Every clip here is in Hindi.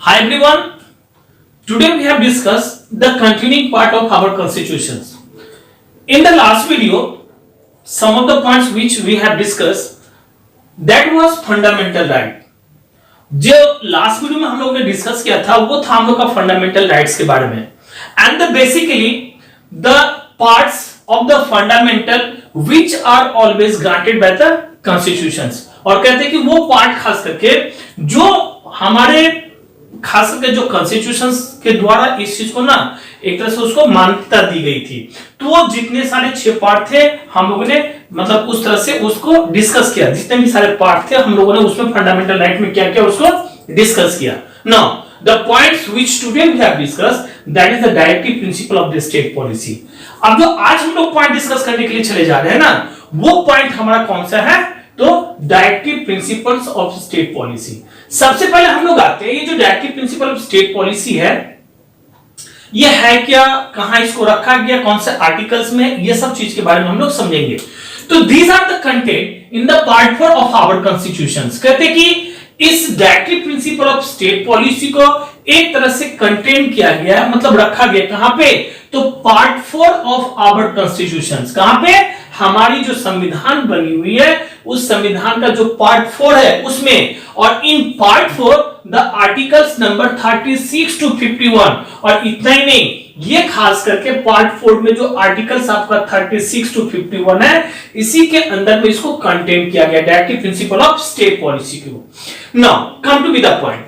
Hi everyone. Today we have discussed the continuing part of our constitutions. In the last video, some of the points which we have discussed that was fundamental right. जो लास्ट वीडियो में हम लोगों ने डिस्कस किया था वो था हम लोग का फंडामेंटल राइट्स के बारे में and the basically the parts of the fundamental which are always granted by the constitutions और कहते हैं कि वो पार्ट खास करके जो हमारे खास करके जो कॉन्स्टिट्यूशंस के द्वारा इस चीज को ना एक तरह से उसको मान्यता दी गई थी। तो वो जितने सारे 6 पार्ट थे हम लोगों ने मतलब उस तरह से उसको डिस्कस किया। जितने भी सारे पार्ट थे हम लोगों ने उसमें फंडामेंटल राइट में क्या किया उसको डिस्कस किया। Now the points which today we have discussed that is the directive principle of the state policy. अब जो आज हम लोग पॉइंट डिस्कस करने के लिए चले जा रहे हैं ना वो पॉइंट हमारा कौन सा है तो directive principles of state policy. सबसे पहले हम लोग आते हैं ये जो directive principle of state policy है ये है क्या, कहां इसको रखा गया, कौन से आर्टिकल्स में, ये सब चीज के बारे में हम लोग समझेंगे। तो these are the content in the part 4 of our constitutions. कहते कि इस directive principle of state policy को एक तरह से कंटेन किया गया है मतलब रखा गया कहां पे तो पार्ट 4 ऑफ आवर कॉन्स्टिट्यूशंस। कहां पे हमारी जो संविधान बनी हुई है उस संविधान का जो पार्ट 4 है उसमें और in part 4 the articles number 36 to 51 और इतना ही नहीं ये खास करके पार्ट 4 में जो आर्टिकल्स आपका 36 टू 51 है इसी के अंदर में इसको कंटेन किया गया directive principle of state policy को। Now come to be the point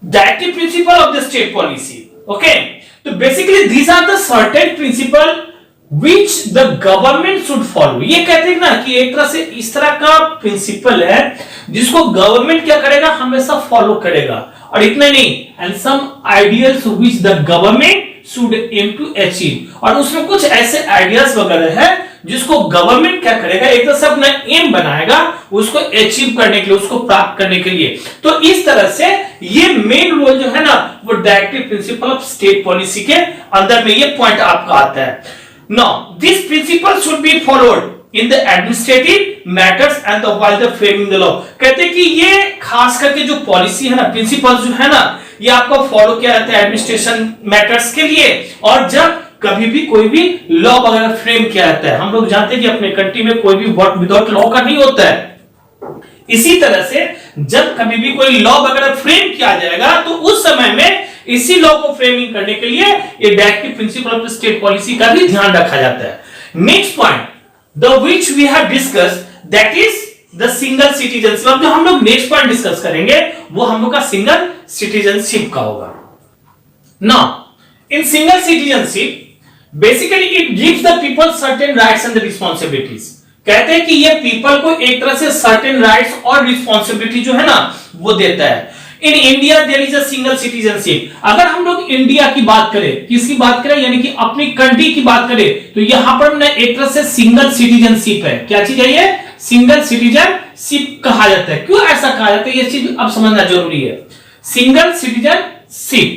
directive principle of the state policy. Okay तो basically these are the certain principle which the government should follow। ये कहते हैं ना कि एक तरह से इस तरह का प्रिंसिपल है जिसको गवर्नमेंट क्या करेगा हमेशा फॉलो करेगा और इतना नहीं and some ideals which the government should aim to achieve और उसमें कुछ ऐसे आइडियाज वगैरह है जिसको गवर्नमेंट क्या करेगा एक तरह से अपना एम बनाएगा उसको अचीव करने के लिए उसको प्राप्त करने के लिए। तो इस तरह से ये मेन रोल जो है ना वो directive principle of state policy के अंदर में ये पॉइंट आपका आता है। Now, this principle should be followed in the administrative matters and the while the framing the law। कहते हैं कि ये खास करके जो पॉलिसी है ना प्रिंसिपल्स जो है ना ये आपको फॉलो किया जाता है एडमिनिस्ट्रेशन मैटर्स के लिए और जब कभी भी कोई भी लॉ वगैरह फ्रेम किया जाता है। हम लोग जानते हैं कि अपने कंट्री में कोई भी वर्क विदाउट लॉ का नहीं होता है। इसी तरह से जब कभी भी कोई लॉ वगैरह फ्रेम किया जाएगा तो उस समय में इसी लॉ को फ्रेमिंग करने के लिए ये directive principle of state policy का भी ध्यान रखा जाता है। Next point the which we have discussed that is the single citizenship. अब जो हम लोग नेक्स्ट पॉइंट डिस्कस करेंगे वो हम लोग का सिंगल सिटीजनशिप का होगा। Now in single citizenship basically it gives the people certain rights and responsibilities. कहते हैं कि ये पीपल को एक तरह से सर्टेन राइट्स और रिस्पांसिबिलिटी जो है ना वो देता है। In India there is a single citizenship. अगर हम लोग इंडिया की बात करें किसकी बात करें यानी कि अपनी कंट्री की बात करें तो यहां पर ना एक तरह से सिंगल सिटीजनशिप है। क्या चीज है ये सिंगल सिटीजनशिप कहा जाता है। क्यों ऐसा कहा जाता है ये चीज अब समझना जरूरी है। सिंगल सिटीजनशिप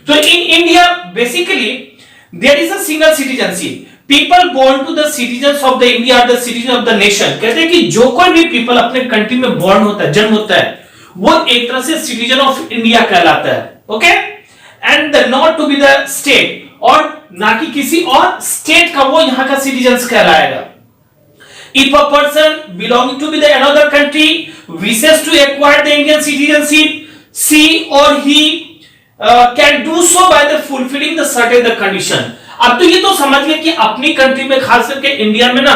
तो in India basically there is a single citizenship people born to the citizens of the India are the citizen of the nation. कहते हैं कि जो कोई भी पीपल अपने कंट्री में बोर्न होता है जन्म होता है वो एक तरह से सिटीजन ऑफ इंडिया कहलाता है। Okay and not to be the state और ना कि किसी और स्टेट का वो यहां का सिटीजन कहलाएगा। If a person belonging to be the another country wishes to acquire the Indian citizenship she or he can do so by the fulfilling the certain the condition. अब तो ये तो समझ गए कि अपनी कंट्री में खास करके इंडिया में ना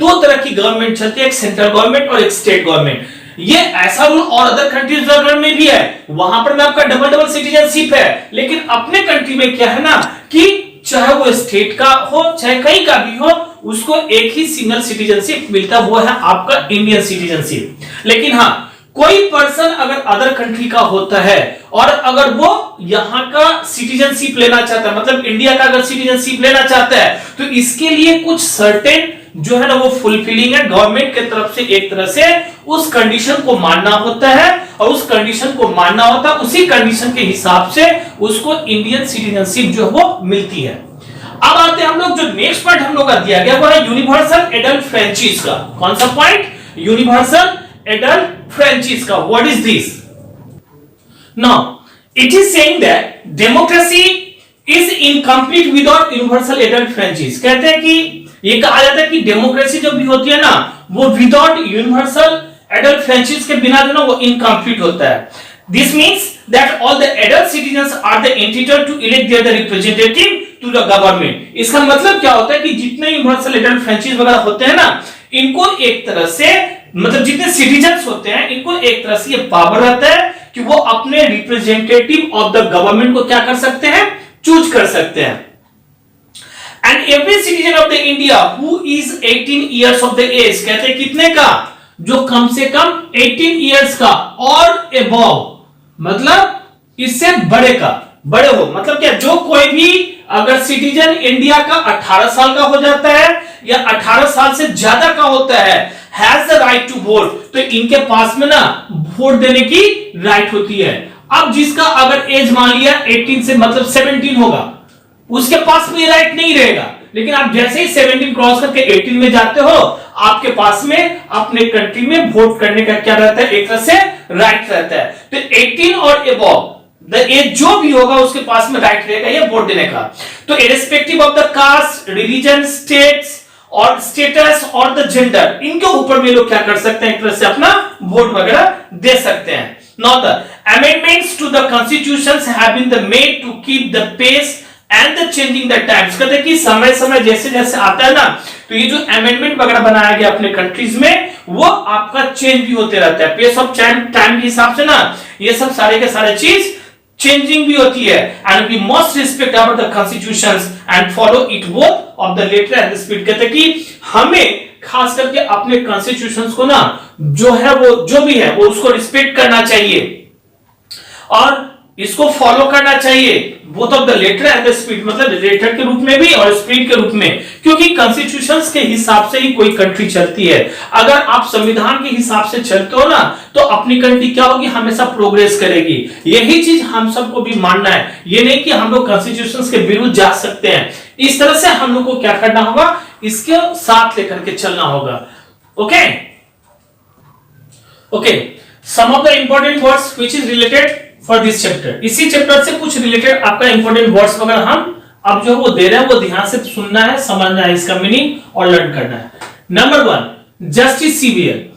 2 तरह की गवर्नमेंट चलती है एक सेंट्रल गवर्नमेंट और एक स्टेट गवर्नमेंट। ये ऐसा रूल और अदर कंट्रीज में भी है वहां पर में आपका डबल सिटीजनशिप है लेकिन अपने कंट्री में क्या है ना कि चाहे वो स्टेट का हो चाहे कहीं का भी हो उसको एक ही सिंगल सिटीजनशिप मिलता वो है आपका इंडियन सिटीजनशिप। लेकिन हाँ कोई पर्सन अगर अदर कंट्री का होता है और अगर वो यहां का सिटीजनशिप लेना चाहता है मतलब इंडिया का अगर सिटीजनशिप लेना चाहता है तो इसके लिए कुछ सर्टेन जो है ना वो फुलफिलिंग है गवर्नमेंट की तरफ से एक तरह से उस कंडीशन को मानना होता है और उस कंडीशन को मानना होता है उसी कंडीशन के हिसाब से उसको इंडियन सिटीजनशिप जो है वो मिलती है। अब आते हैं हम लोग जो नेक्स्ट पॉइंट हम लोग का दिया गया वो है यूनिवर्सल एडल्ट फ्रेंचाइज का। कौन सा पॉइंट यूनिवर्सल एडल्ट फ्रेंचाइज का। What is this now it is saying that democracy is incomplete without universal adult franchise. कहते हैं कि ये कहा जाता है कि डेमोक्रेसी जो भी होती है ना, वो विदाउट यूनिवर्सल एडल्ट फ्रेंचाइज के बिना जो ना वो इनकम्प्लीट होता है। This means that all the adult citizens are the entitle to elect their representative to the government. इसका मतलब क्या होता है कि जितने यूनिवर्सल एडल्ट फ्रेंचाइज वगैरह होते हैं ना, इनको एक तरह से मतलब जितने सिटीजंस होते हैं इनको एक तरह से ये पावर रहता है कि वो अपने रिप्रेजेंटेटिव ऑफ द गवर्नमेंट को क्या कर सकते हैं, चूज कर सकते हैं। And every citizen of the India who is 18 years of the age, कहते हैं कितने का, जो कम से कम 18 इयर्स का और एबव, मतलब इससे बड़े का, बड़े हो मतलब क्या, जो कोई भी अगर सिटीजन इंडिया का 18 साल का हो जाता है या 18 साल से ज्यादा का होता है, has the right to vote, तो इनके पास में ना वोट देने की राइट होती है। अब जिसका अगर एज मान लिया 18 से मतलब 17 होगा, उसके पास में राइट नहीं रहेगा, लेकिन आप जैसे ही 17 क्रॉस करके 18 में जाते हो, आपके पास में अपने कंट्री में वोट करने का क्या रहता है, एक तरह से राइट रहता है। तो 18 और अबव द एज जो भी होगा उसके पास में राइट रहेगा ये वोट देने का। तो irrespective of the caste, religion, states और स्टेटस और द जेंडर, इनके ऊपर भी लोग क्या कर सकते हैं, एक तरह से अपना वोट वगैरह दे सकते हैं। Now the amendments to the constitutions have been the made to keep the pace and the changing the times. कहते हैं कि समय समय जैसे जैसे आता है ना, तो ये जो अमेंडमेंट वगैरह बनाया गया अपने कंट्रीज में, वो आपका चेंज भी होते रहता है पेस ऑफ टाइम के हिसाब से ना, ये सब सारे के सारे चीज चेंजिंग भी होती है। And we must respect our the constitutions and follow it both of the letter and the spirit. कहते हैं कि हमें खास करके अपने कॉन्स्टिट्यूशंस को ना जो है वो जो भी है वो उसको रिस्पेक्ट करना चाहिए और इसको फॉलो करना चाहिए, both of the letter and the spirit, मतलब लेटर के रूप में भी और स्पिरिट के रूप में, क्योंकि कॉन्स्टिट्यूशंस के हिसाब से ही कोई कंट्री चलती है। अगर आप संविधान के हिसाब से चलते हो ना, तो अपनी कंट्री क्या होगी, हमेशा प्रोग्रेस करेगी। यही चीज हम सबको भी मानना है, ये नहीं कि हम लोग कॉन्स्टिट्यूशंस के विरुद्ध जा सकते हैं। इस तरह से हम लोग को क्या करना होगा, इसके साथ लेकर के चलना होगा। Okay okay, some of the important words which is related for this chapter. इसी चैप्टर से कुछ रिलेटेड आपका इंपॉर्टेंट वर्ड्स वगैरह हम अब जो वो दे रहे हैं वो ध्यान से सुनना है, समझना है, इसका मीनिंग और लर्न करना है। Number 1, justice severe,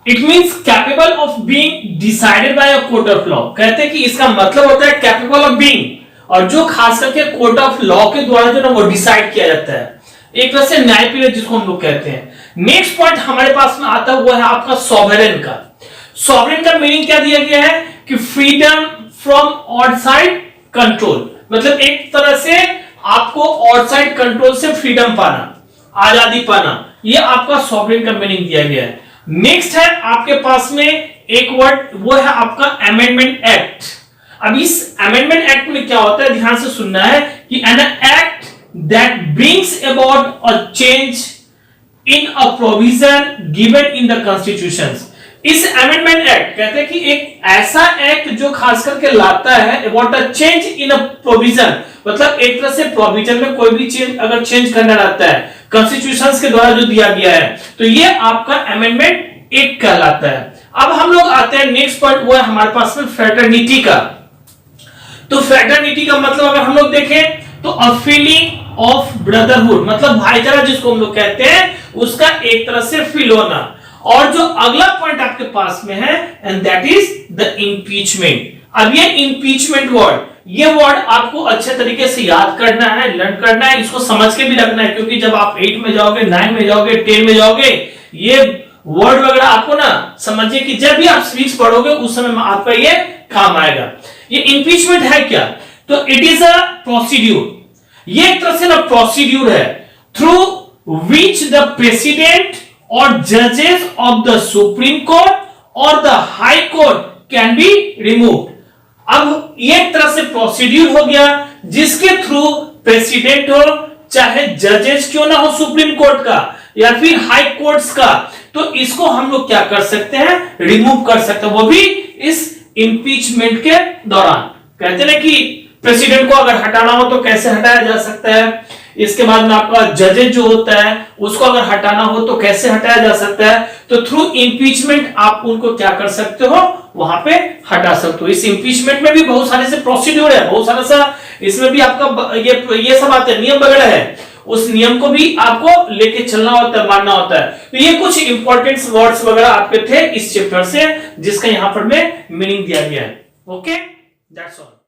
it means capable of being decided by a court of law. कहते हैं कि इसका मतलब होता है कैपेबल ऑफ बीइंग, और जो खास करके कोर्ट ऑफ लॉ के द्वारा जो ना वो डिसाइड किया जाता है, एक तरह से न्यायपीठ जिसको हम लोग कहते हैं। नेक्स्ट पॉइंट हमारे पास में आता है वो है आपका सॉवरेन का। सॉवरेन का मीनिंग क्या दिया गया है कि फ्रीडम फ्रॉम आउटसाइड कंट्रोल, मतलब एक तरह से आपको आउटसाइड कंट्रोल से फ्रीडम पाना, आजादी पाना, ये आपका सॉवरेन का मीनिंग दिया गया है। नेक्स्ट है आपके पास में एक वर्ड, वो है आपका अमेंडमेंट एक्ट। अब इस अमेंडमेंट एक्ट में क्या होता है, ध्यान से सुनना है कि an act that brings about a change in a provision given in the constitutions. इस अमेंडमेंट एक्ट कहते हैं कि एक ऐसा एक्ट जो खास करके लाता है about a change in a provision, मतलब एक तरह से प्रोविजन में कोई भी चीज अगर चेंज करना रहता है कॉन्स्टिट्यूशंस के द्वारा जो दिया गया है, तो ये आपका अमेंडमेंट एक्ट कहलाता है। अब हम लोग आते हैं नेक्स्ट पॉइंट, वो है हमारे पास में फ्रेटर्निटी का। तो फ्रेटर्निटी का मतलब अगर हम लोग देखें तो अ फीलिंग ऑफ ब्रदरहुड, मतलब भाईचारा जिसको हम लोग कहते हैं, उसका एक तरह से फील होना। और जो अगला पॉइंट आपके पास में है and that is the impeachment. अब ये इंपीचमेंट वर्ड, ये वर्ड आपको अच्छे तरीके से याद करना है, लर्न करना है, इसको समझ के भी रखना है, क्योंकि जब आप 8 में जाओगे, 9 में जाओगे, 10 में जाओगे, ये वर्ड वगैरह आपको ना समझिए कि जब भी आप स्पीच पढ़ोगे उस समय में आपका ये काम आएगा। ये इंपीचमेंट है क्या, तो इट इज अ प्रोसीड्यूर, ये एक तरह से ना प्रोसीड्यूर है through which the president or judges of the Supreme Court or the High Court can be removed। अब ये एक तरह से प्रोसीड्यूर हो गया जिसके थ्रू प्रेसिडेंट हो, चाहे जजेस क्यों ना हो सुप्रीम कोर्ट का या फिर हाई कोर्ट्स का, तो इसको हम लोग क्या कर सकते हैं, रिमूव कर सकते हैं, वो भी इस इंपीचमेंट के दौरान। कहते हैं कि प्रेसिडेंट को अगर हटाना हो तो कैसे हटाया जा सकता है, इसके बाद में आपका जजेस जो होता है उसको अगर हटाना हो तो कैसे हटाया जा सकता है, तो थ्रू इंपीचमेंट आप उनको क्या कर सकते हो, वहां पे हटा सकते हो। इस इम्पीचमेंट में भी बहुत सारे से प्रोसीड्यूर है, बहुत सारा सा इसमें भी आपका ये सब आते हैं, नियम वगैरह है, उस नियम को भी आपको लेके चलना होता है, मानना होता है। तो ये कुछ इंपॉर्टेंट वर्ड्स वगैरह आपके थे इस चैप्टर से, जिसका यहां पर में मीनिंग दिया गया है। Okay, that's all.